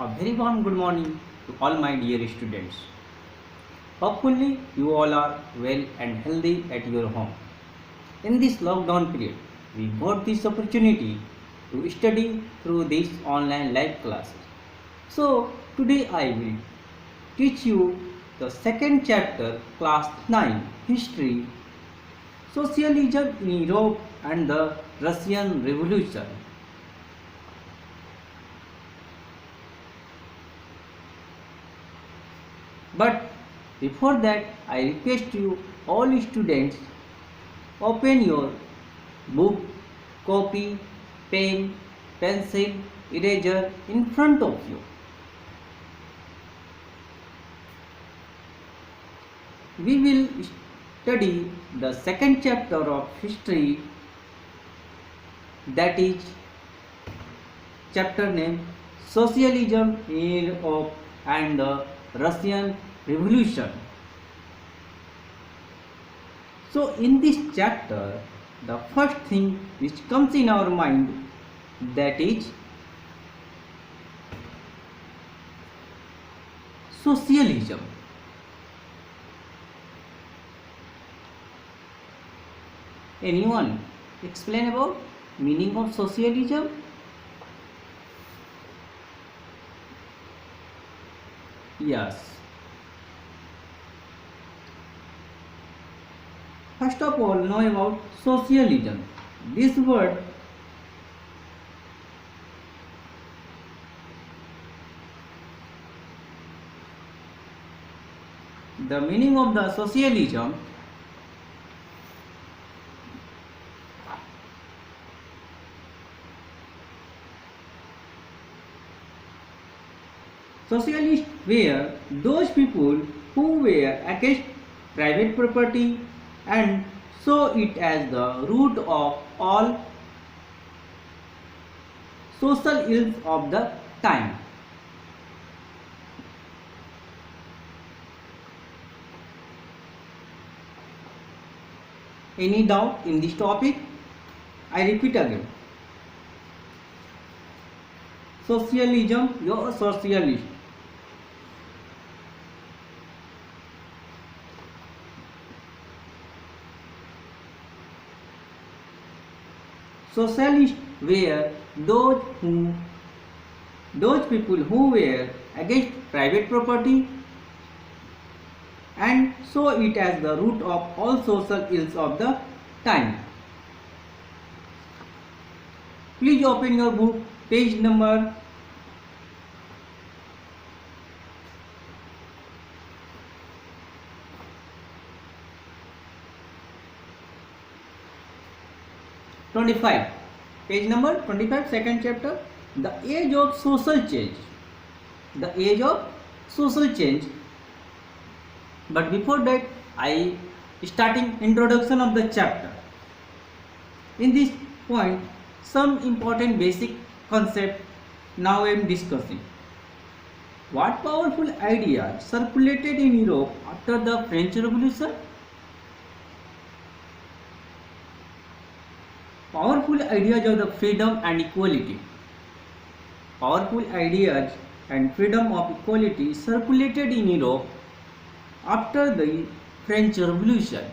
A very warm good morning to all my dear students. Hopefully, you all are well and healthy at your home. In this lockdown period, we got this opportunity to study through these online live classes. So, today I will teach you the second chapter, class 9, History, Socialism in Europe and the Russian Revolution. But before that, I request you all students open your book, copy, pen, pencil, eraser in front of you. We will study the second chapter of history, that is chapter name Socialism in Europe and the Russian Revolution. So in this chapter, the first thing which comes in our mind, that is socialism. Anyone explain about meaning of socialism? Yes. First of all, know about socialism. This word the meaning of the socialism socialists were those people who were against private property and saw it as the root of all social ills of the time. Any doubt in this topic? I repeat again. Socialism, you're a socialist. Socialists were those people who were against private property and saw it as the root of all social ills of the time. Please open your book, page number 25, page number 25, second chapter, the age of social change. The age of social change. But before that, I starting introduction of the chapter. In this point, some important basic concept now I am discussing. What powerful ideas circulated in Europe after the French Revolution? Powerful ideas of the freedom and equality. Powerful ideas and freedom of equality circulated in Europe after the French Revolution.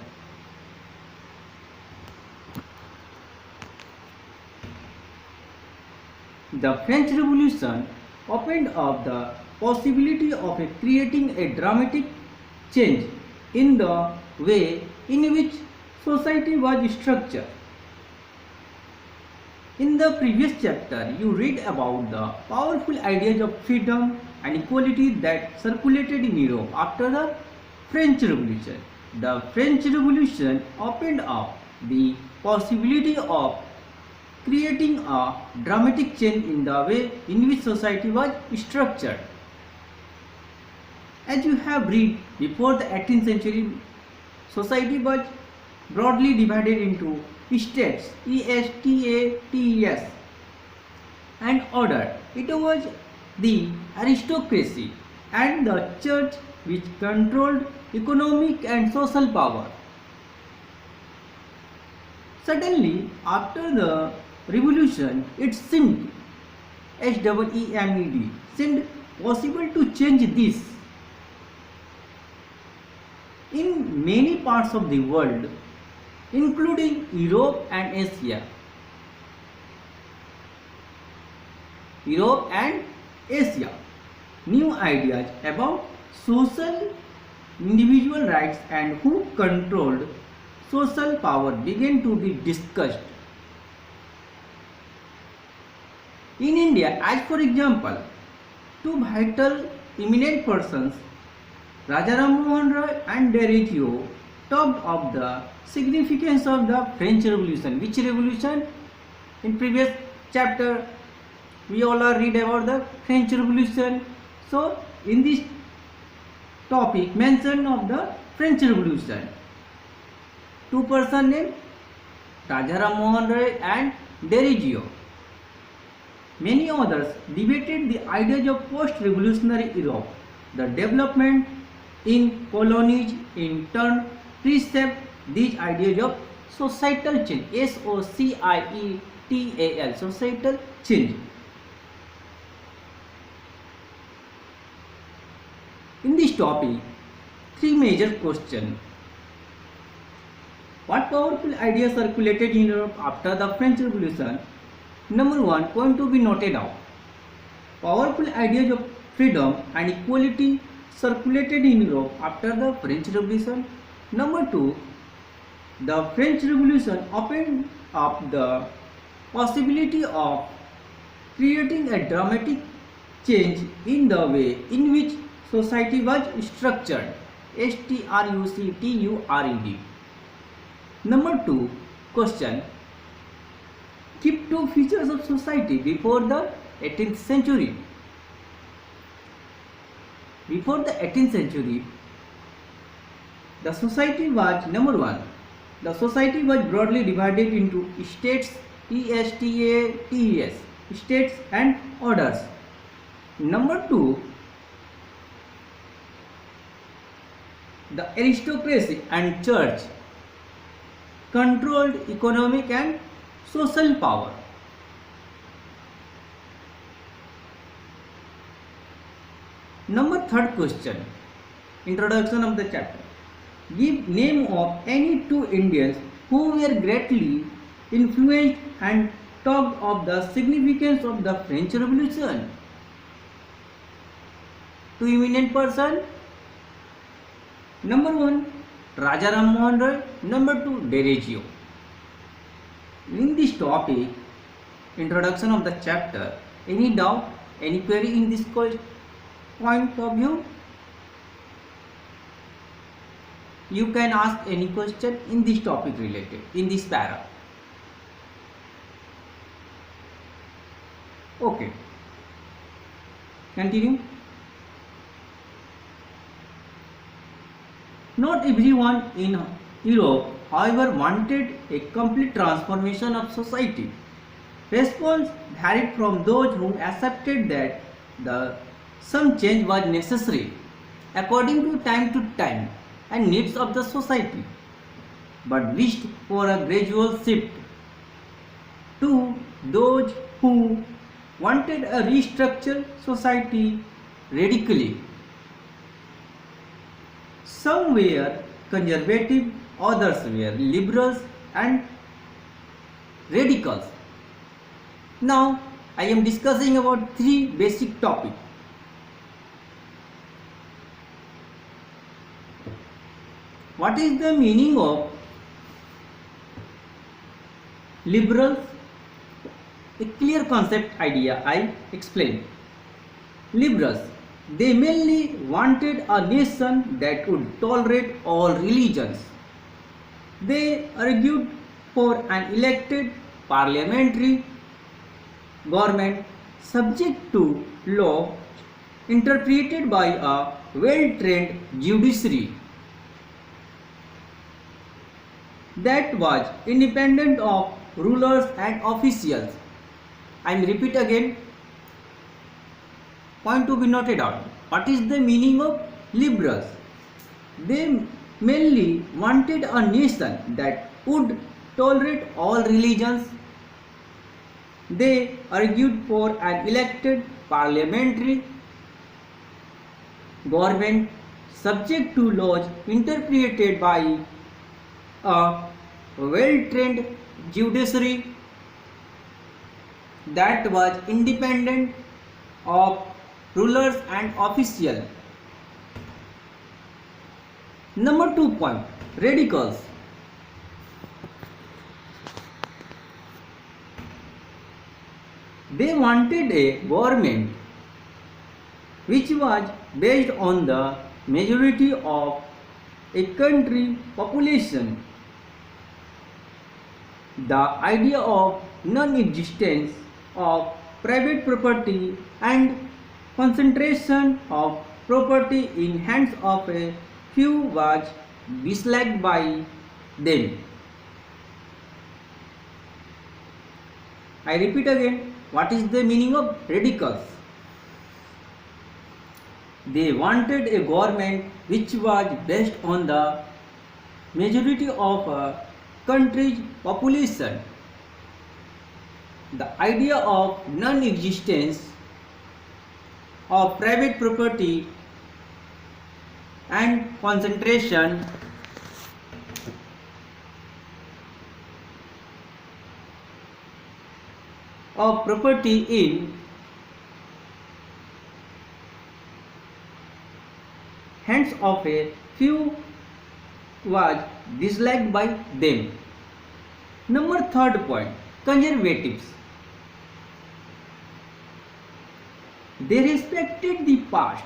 The French Revolution opened up the possibility of creating a dramatic change in the way in which society was structured. In the previous chapter, you read about the powerful ideas of freedom and equality that circulated in Europe after the French Revolution. The French Revolution opened up the possibility of creating a dramatic change in the way in which society was structured. As you have read, before the 18th century, society was broadly divided into states, ESTATES, and order. It was the aristocracy and the church which controlled economic and social power. Suddenly, after the revolution, it seemed SEEMED seemed possible to change this. In many parts of the world, including Europe and Asia. New ideas about social individual rights and who controlled social power began to be discussed. In India, as for example, two vital eminent persons, Rajaram Mohan Roy and Derrida, talked of the significance of the French Revolution. Which revolution? In previous chapter, we all are read about the French Revolution. So, in this topic, mention of the French Revolution. Two persons named Rajaram Mohan Roy and Derrida. Many others debated the ideas of post-revolutionary Europe. The development in colonies in turn reshaped these ideas of societal change. SOCIETAL, societal change. In this topic, three major questions. What powerful ideas circulated in Europe after the French Revolution? Number one, point to be noted out. Powerful ideas of freedom and equality circulated in Europe after the French Revolution. Number two, the French Revolution opened up the possibility of creating a dramatic change in the way in which society was structured. STRUCTURED. Number two, question. Keep two features of society before the 18th century. Before the 18th century, the society was, number one, the society was broadly divided into states, ESTATES, states and orders. Number two, the aristocracy and church controlled economic and social power. Number third question, introduction of the chapter. Give name of any two Indians who were greatly influenced and talked of the significance of the French Revolution. Two eminent persons. Number one, Rajaram Mohan Roy. Number two, Derrida. In this topic, introduction of the chapter, any doubt, any query in this point of view? You can ask any question in this topic related, in this para. Okay. Continue. Not everyone in Europe, however, wanted a complete transformation of society. Response varied from those who accepted that some change was necessary according to time and needs of the society, but wished for a gradual shift, to those who wanted a restructured society radically. Some were conservative, others were liberals and radicals. Now I am discussing about three basic topics. What is the meaning of liberals? A clear concept idea I explain. Liberals, they mainly wanted a nation that would tolerate all religions. They argued for an elected parliamentary government subject to law interpreted by a well-trained judiciary that was independent of rulers and officials. I will repeat again. Point to be noted out. What is the meaning of liberals? They mainly wanted a nation that would tolerate all religions. They argued for an elected parliamentary government subject to laws interpreted by a well-trained judiciary that was independent of rulers and officials. Number 2 point, radicals. They wanted a government which was based on the majority of a country population. The idea of non-existence of private property and concentration of property in hands of a few was disliked by them. I repeat again, what is the meaning of radicals? They wanted a government which was based on the majority of a country's population. The idea of non-existence of private property and concentration of property in hands of a few was disliked by them. Number 3rd point, conservatives. They respected the past.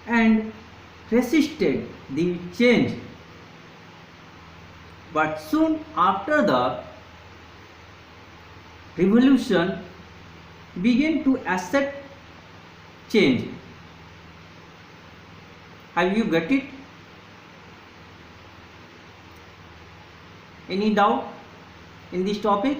And resisted the change. But soon after the revolution began to accept change. Have you got it? Any doubt in this topic?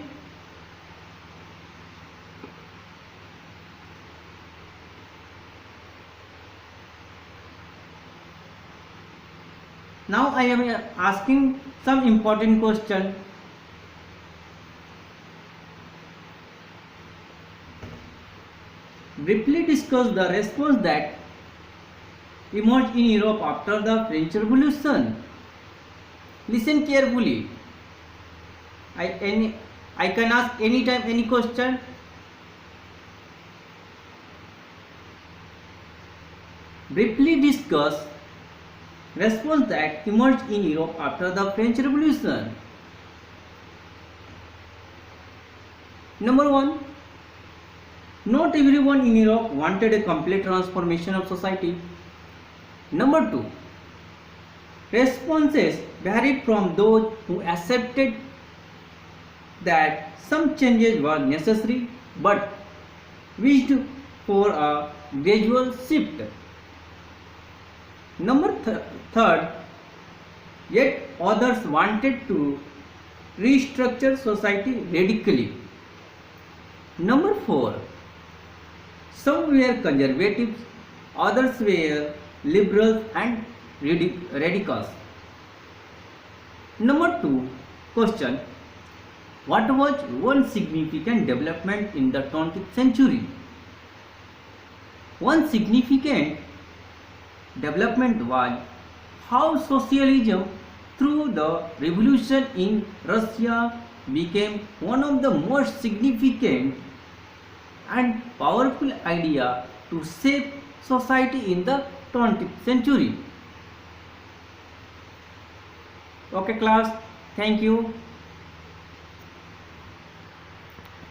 Now I am asking some important question. Briefly discuss the response that emerged in Europe after the French Revolution. Listen carefully. I can ask anytime any question. Briefly discuss response that emerged in Europe after the French Revolution. Number 1. Not everyone in Europe wanted a complete transformation of society. Number 2. Responses varied from those who accepted that some changes were necessary but wished for a gradual shift. Number 3rd, yet others wanted to restructure society radically. Number 4, some were conservatives, others were liberals and radicals. Number 2, question, what was one significant development in the 20th century? One significant development was how socialism through the revolution in Russia became one of the most significant and powerful idea to shape society in the 20th century. Okay class, thank you.